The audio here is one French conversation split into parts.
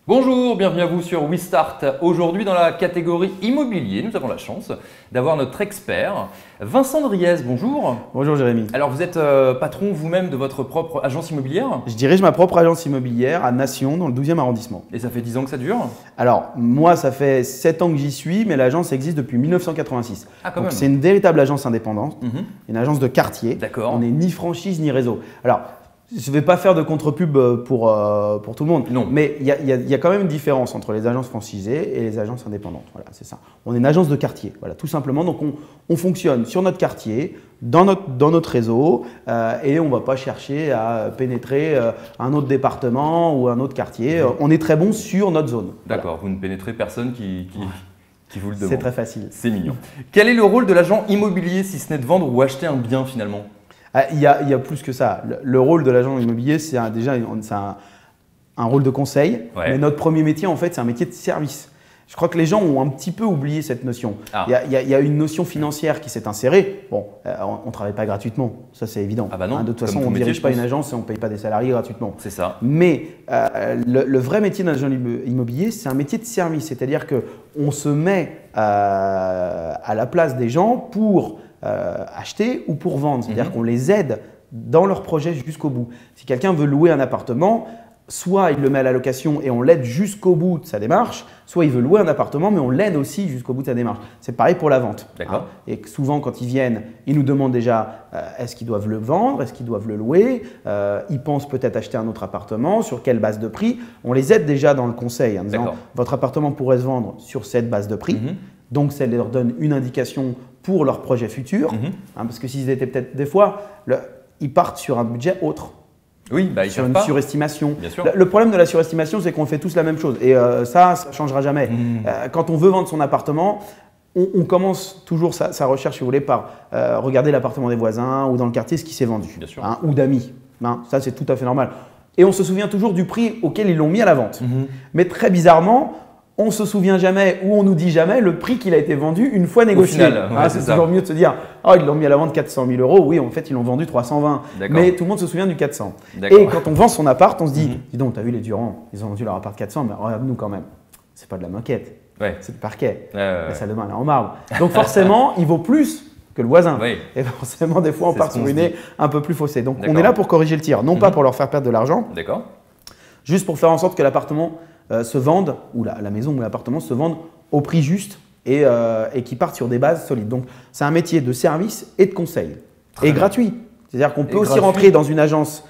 Bonjour, bienvenue à vous sur WeStart. Aujourd'hui, dans la catégorie immobilier, nous avons la chance d'avoir notre expert, Vincent Driez. Bonjour. Bonjour Jérémy. Alors, vous êtes patron vous-même de votre propre agence immobilière? Je dirige ma propre agence immobilière à Nation, dans le 12e arrondissement. Et ça fait 10 ans que ça dure? Alors, moi, ça fait 7 ans que j'y suis, mais l'agence existe depuis 1986. Ah, quand Donc, même. c'est une véritable agence indépendante, une agence de quartier. D'accord. On n'est ni franchise ni réseau. Alors, je ne vais pas faire de contre-pub pour tout le monde, Non. mais il y a quand même une différence entre les agences franchisées et les agences indépendantes. Voilà, c'est ça. On est une agence de quartier, voilà, tout simplement. Donc, on fonctionne sur notre quartier, dans notre réseau, et on ne va pas chercher à pénétrer un autre département ou un autre quartier. On est très bon sur notre zone. D'accord, vous ne pénétrez personne qui vous le demande. C'est très facile. C'est mignon. Quel est le rôle de l'agent immobilier si ce n'est de vendre ou acheter un bien finalement? Il y a plus que ça. Le rôle de l'agent immobilier, c'est déjà un rôle de conseil. Ouais. Mais notre premier métier, en fait, c'est un métier de service. Je crois que les gens ont un petit peu oublié cette notion. Ah. Il y a une notion financière qui s'est insérée. Bon, on ne travaille pas gratuitement, ça c'est évident. Ah bah non, De toute comme façon, tout on ne métier, dirige pas je une pense. agence et on ne paye pas des salariés gratuitement. C'est ça. Mais le vrai métier d'un agent immobilier, c'est un métier de service. C'est-à-dire qu'on se met à la place des gens pour acheter ou pour vendre. C'est-à-dire qu'on les aide dans leur projet jusqu'au bout. Si quelqu'un veut louer un appartement, soit il le met à la location et on l'aide jusqu'au bout de sa démarche, soit il veut louer un appartement mais on l'aide aussi jusqu'au bout de sa démarche. C'est pareil pour la vente. D'accord. Et souvent quand ils viennent, ils nous demandent déjà est-ce qu'ils doivent le vendre, est-ce qu'ils doivent le louer, ils pensent peut-être acheter un autre appartement, sur quelle base de prix. On les aide déjà dans le conseil en disant D'accord. votre appartement pourrait se vendre sur cette base de prix. Donc ça leur donne une indication pour leur projet futur. Parce que s'ils étaient peut-être des fois, ils partent sur un budget autre. Oui, bah, ils Sur savent une pas. surestimation. Bien sûr. Le problème de la surestimation, c'est qu'on fait tous la même chose. Et ça ne changera jamais. Quand on veut vendre son appartement, on commence toujours sa recherche, si vous voulez, par regarder l'appartement des voisins ou dans le quartier ce qui s'est vendu. Bien sûr. Ou d'amis. Ça, c'est tout à fait normal. Et on se souvient toujours du prix auquel ils l'ont mis à la vente. Mais très bizarrement, on ne se souvient jamais ou on nous dit jamais le prix qu'il a été vendu une fois négocié. final, ouais, C'est c'est ça. toujours mieux de se dire oh, ils l'ont mis à la vente 400 000 euros. Oui, en fait, ils l'ont vendu 320. D'accord. Mais tout le monde se souvient du 400. D'accord. Et quand on vend son appart, on se dit dis donc, t'as vu les Durand, ils ont vendu leur appart 400, mais regarde-nous quand même. C'est pas de la moquette, Ouais. c'est le parquet. Ouais. La salle de bain, elle est en marbre. Donc forcément, il vaut plus que le voisin. Oui. Et forcément, des fois, on C'est part ce qu'on sur une se idée un peu plus faussée. Donc on D'accord. est là pour corriger le tir, non pas pour leur faire perdre de l'argent, D'accord. juste pour faire en sorte que l'appartement se vende, ou la maison ou l'appartement se vendent au prix juste et qui partent sur des bases solides. Donc c'est un métier de service et de conseil. Très Et bien. gratuit. C'est-à-dire qu'on peut Et aussi gratuit. rentrer dans une agence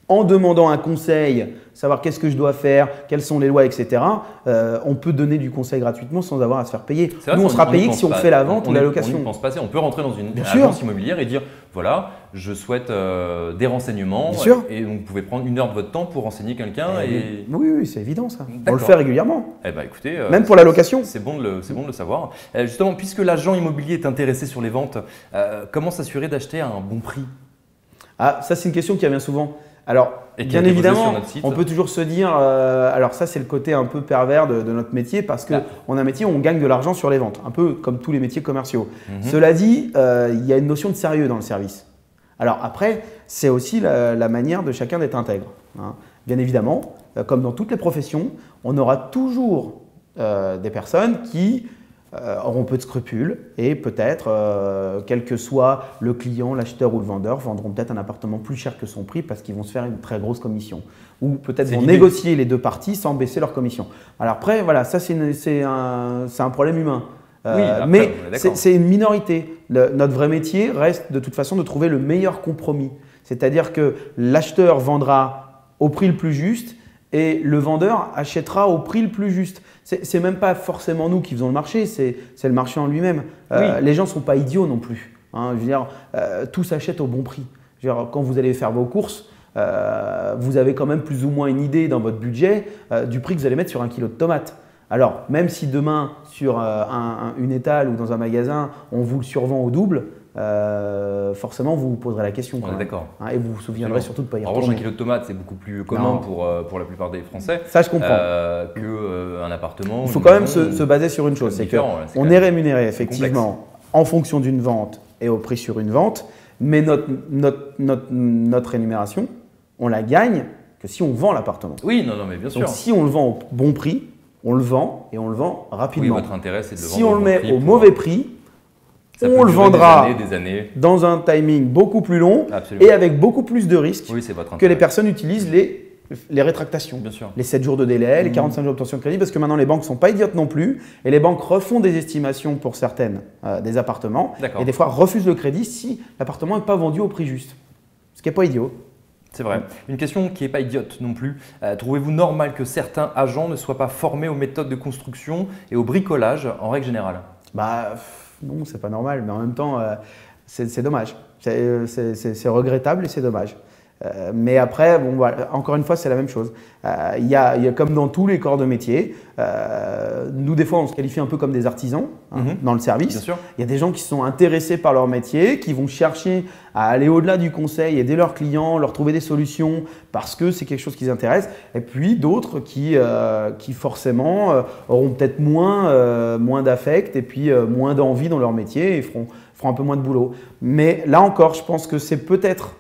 en demandant un conseil, savoir qu'est-ce que je dois faire, quelles sont les lois, etc. On peut donner du conseil gratuitement sans avoir à se faire payer. C'est vrai, Nous, on ça, sera y payé que pense si on pas. fait la vente ou la On location. n'y pense pas assez. On peut rentrer dans une Bien agence sûr. immobilière et dire voilà, je souhaite des renseignements. Bien sûr. Et donc, vous pouvez prendre 1 heure de votre temps pour renseigner quelqu'un. Et Oui, c'est évident ça. On D'accord. le fait régulièrement. Eh ben, écoutez, Même pour la location. c'est bon de le savoir. Justement, puisque l'agent immobilier est intéressé sur les ventes, comment s'assurer d'acheter à un bon prix? Ah, ça c'est une question qui revient souvent. Alors, Et qui a bien été posée sur évidemment, notre site. on peut toujours se dire, alors ça c'est le côté un peu pervers de notre métier parce qu'on a un métier où on gagne de l'argent sur les ventes, un peu comme tous les métiers commerciaux. Cela dit, il y a une notion de sérieux dans le service. Alors après, c'est aussi la manière de chacun d'être intègre. Bien évidemment, comme dans toutes les professions, on aura toujours des personnes qui auront peu de scrupules et peut-être, quel que soit le client, l'acheteur ou le vendeur, vendront peut-être un appartement plus cher que son prix parce qu'ils vont se faire une très grosse commission. Ou peut-être C'est vont l'idée. négocier les deux parties sans baisser leur commission. Alors après, voilà, ça c'est un problème humain. Oui, après, mais on est d'accord. c'est une minorité. Notre vrai métier reste de toute façon de trouver le meilleur compromis. C'est-à-dire que l'acheteur vendra au prix le plus juste et le vendeur achètera au prix le plus juste. C'est même pas forcément nous qui faisons le marché, c'est le marché en lui-même. Oui. Les gens ne sont pas idiots non plus. Je veux dire, tout s'achète au bon prix. Je veux dire, quand vous allez faire vos courses, vous avez quand même plus ou moins une idée dans votre budget du prix que vous allez mettre sur 1 kilo de tomates. Alors, même si demain, sur une étale ou dans un magasin, on vous le survend au double, forcément, vous vous poserez la question. On quand est même. d'accord. Et vous vous souviendrez surtout de ne pas y En revanche, retourner. 1 kilo de tomates, c'est beaucoup plus commun Non. pour la plupart des Français Ça, je comprends. qu'un appartement. Il faut une quand même maison. se baser sur une chose, c'est différent, là, c'est qu'on quand est même rémunéré effectivement en fonction d'une vente et au prix sur une vente, mais notre rémunération, on la gagne que si on vend l'appartement. Oui, non, mais bien sûr. Donc si on le vend au bon prix, on le vend et on le vend rapidement. Oui, votre intérêt, c'est de le vendre si on au le bon met prix au mauvais prix, on le vendra des années. dans un timing beaucoup plus long Absolument. et avec beaucoup plus de risques Oui, c'est votre que intérêt. les personnes utilisent les rétractations. Bien sûr. Les 7 jours de délai, les 45 jours d'obtention de crédit, parce que maintenant les banques ne sont pas idiotes non plus et les banques refont des estimations pour certaines des appartements D'accord. et des fois refusent le crédit si l'appartement n'est pas vendu au prix juste. Ce qui n'est pas idiot. C'est vrai. Une question qui n'est pas idiote non plus. Trouvez-vous normal que certains agents ne soient pas formés aux méthodes de construction et au bricolage en règle générale? Non, c'est pas normal, mais en même temps, c'est dommage. C'est regrettable et c'est dommage. Mais après, bon, voilà, encore une fois, c'est la même chose. Il y a comme dans tous les corps de métier, nous, des fois, on se qualifie un peu comme des artisans dans le service. Bien sûr. Il y a des gens qui sont intéressés par leur métier, qui vont chercher à aller au-delà du conseil, aider leurs clients, leur trouver des solutions parce que c'est quelque chose qui les intéresse. Et puis d'autres qui forcément auront peut-être moins d'affect et puis moins d'envie dans leur métier et feront un peu moins de boulot. Mais là encore, je pense que c'est peut-être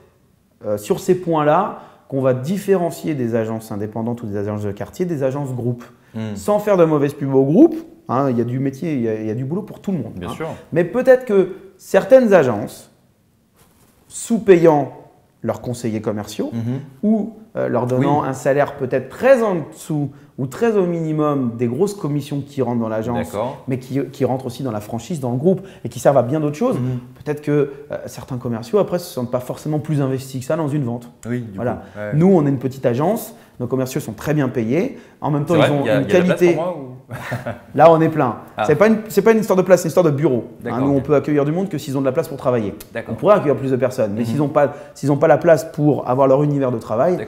sur ces points-là qu'on va différencier des agences indépendantes ou des agences de quartier des agences groupes. Sans faire de mauvaise pub au groupe, il y a du métier, il y a du boulot pour tout le monde. Bien sûr. Mais peut-être que certaines agences, sous-payant leurs conseillers commerciaux ou leur donnant un salaire peut-être très en dessous ou très au minimum des grosses commissions qui rentrent dans l'agence, mais qui rentrent aussi dans la franchise, dans le groupe et qui servent à bien d'autres choses. Peut-être que certains commerciaux, après, ne se sentent pas forcément plus investis que ça dans une vente. Oui, voilà. Coup, ouais. Nous, on est une petite agence, nos commerciaux sont très bien payés. En même temps, ils ont une qualité. Il y a de la place pour moi, ou... Là, on est plein. C'est pas une histoire de place, c'est une histoire de bureau. Nous, on peut accueillir du monde que s'ils ont de la place pour travailler. On pourrait accueillir plus de personnes, mais s'ils n'ont pas la place pour avoir leur univers de travail,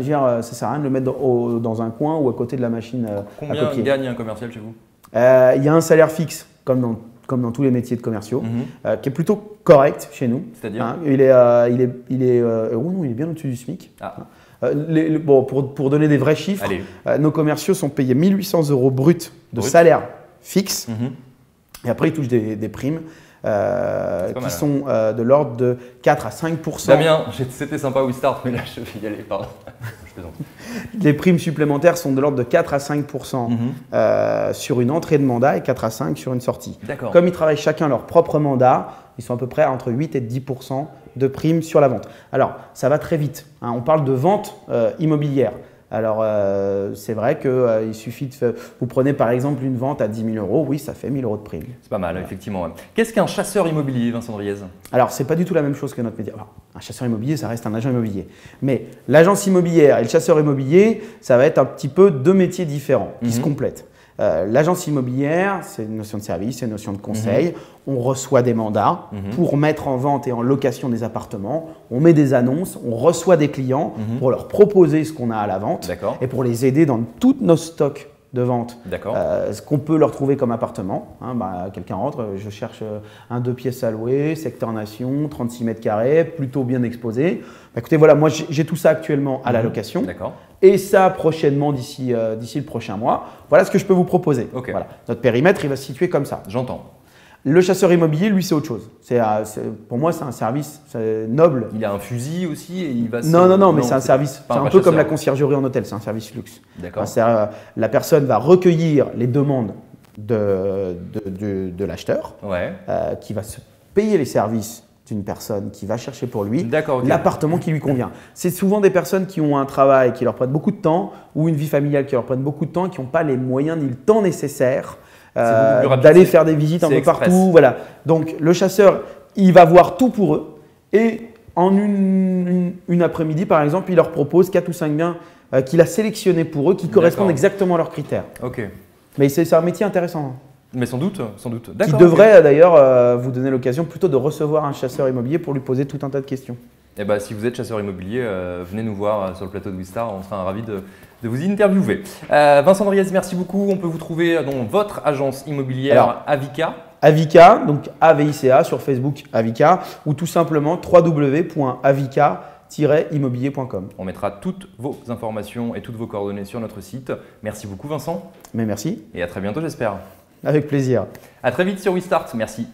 ça sert à rien de le mettre dans un coin ou à côté de la machine à copier. Combien gagne un commercial chez vous? Il y a un salaire fixe, comme dans tous les métiers de commerciaux, qui est plutôt correct chez nous. C'est-à-dire il est bien au-dessus du SMIC. Pour donner des vrais chiffres, nos commerciaux sont payés 1 800 € brut de salaire fixe. Et après, ils touchent des primes qui sont de l'ordre de 4 à 5%. Damien, c'était sympa WeStart, mais là, je vais y aller, pardon. Je plaisante. Les primes supplémentaires sont de l'ordre de 4 à 5% sur une entrée de mandat et 4 à 5 sur une sortie. Comme ils travaillent chacun leur propre mandat, ils sont à peu près entre 8 et 10% de primes sur la vente. Alors, ça va très vite. On parle de vente immobilière. Alors, c'est vrai qu'il suffit de… Vous prenez par exemple une vente à 10 000 €, oui, ça fait 1 000 € de prime. C'est pas mal, effectivement. Ouais. Qu'est-ce qu'un chasseur immobilier, Vincent Driez? Alors, ce n'est pas du tout la même chose que notre métier. Alors, un chasseur immobilier, ça reste un agent immobilier. Mais l'agence immobilière et le chasseur immobilier, ça va être un petit peu deux métiers différents qui se complètent. L'agence immobilière, c'est une notion de service, c'est une notion de conseil. On reçoit des mandats pour mettre en vente et en location des appartements. On met des annonces, on reçoit des clients pour leur proposer ce qu'on a à la vente et pour les aider dans tous nos stocks de vente. Ce qu'on peut leur trouver comme appartement. Quelqu'un rentre, je cherche un 2 pièces à louer, secteur nation, 36 mètres carrés, plutôt bien exposé. Écoutez, voilà, moi j'ai tout ça actuellement à la location. Et ça prochainement d'ici le prochain mois. Voilà ce que je peux vous proposer. Voilà. Notre périmètre, il va se situer comme ça. J'entends. Le chasseur immobilier, lui, c'est autre chose. Pour moi, c'est un service noble. Il a un fusil aussi et il va se… Non, mais c'est un service. C'est un peu comme la conciergerie en hôtel, c'est un service luxe. La personne va recueillir les demandes de l'acheteur qui va se payer les services d'une personne qui va chercher pour lui l'appartement qui lui convient. C'est souvent des personnes qui ont un travail qui leur prenne beaucoup de temps ou une vie familiale qui leur prenne beaucoup de temps et qui n'ont pas les moyens ni le temps nécessaire d'aller faire des visites un peu partout. Voilà. Donc le chasseur, il va voir tout pour eux et en une après-midi par exemple, il leur propose 4 ou 5 biens qu'il a sélectionnés pour eux qui correspondent exactement à leurs critères. Mais c'est un métier intéressant. Mais sans doute. Qui devrait d'ailleurs vous donner l'occasion plutôt de recevoir un chasseur immobilier pour lui poser tout un tas de questions. Et si vous êtes chasseur immobilier, venez nous voir sur le plateau de WeStart, on sera ravis de vous interviewer. Vincent Driez, merci beaucoup. On peut vous trouver dans votre agence immobilière Avica. Avica, donc AVICA sur Facebook Avica ou tout simplement www.avica-immobilier.com. On mettra toutes vos informations et toutes vos coordonnées sur notre site. Merci beaucoup Vincent. Mais merci. Et à très bientôt j'espère. Avec plaisir. À très vite sur WeStart, merci.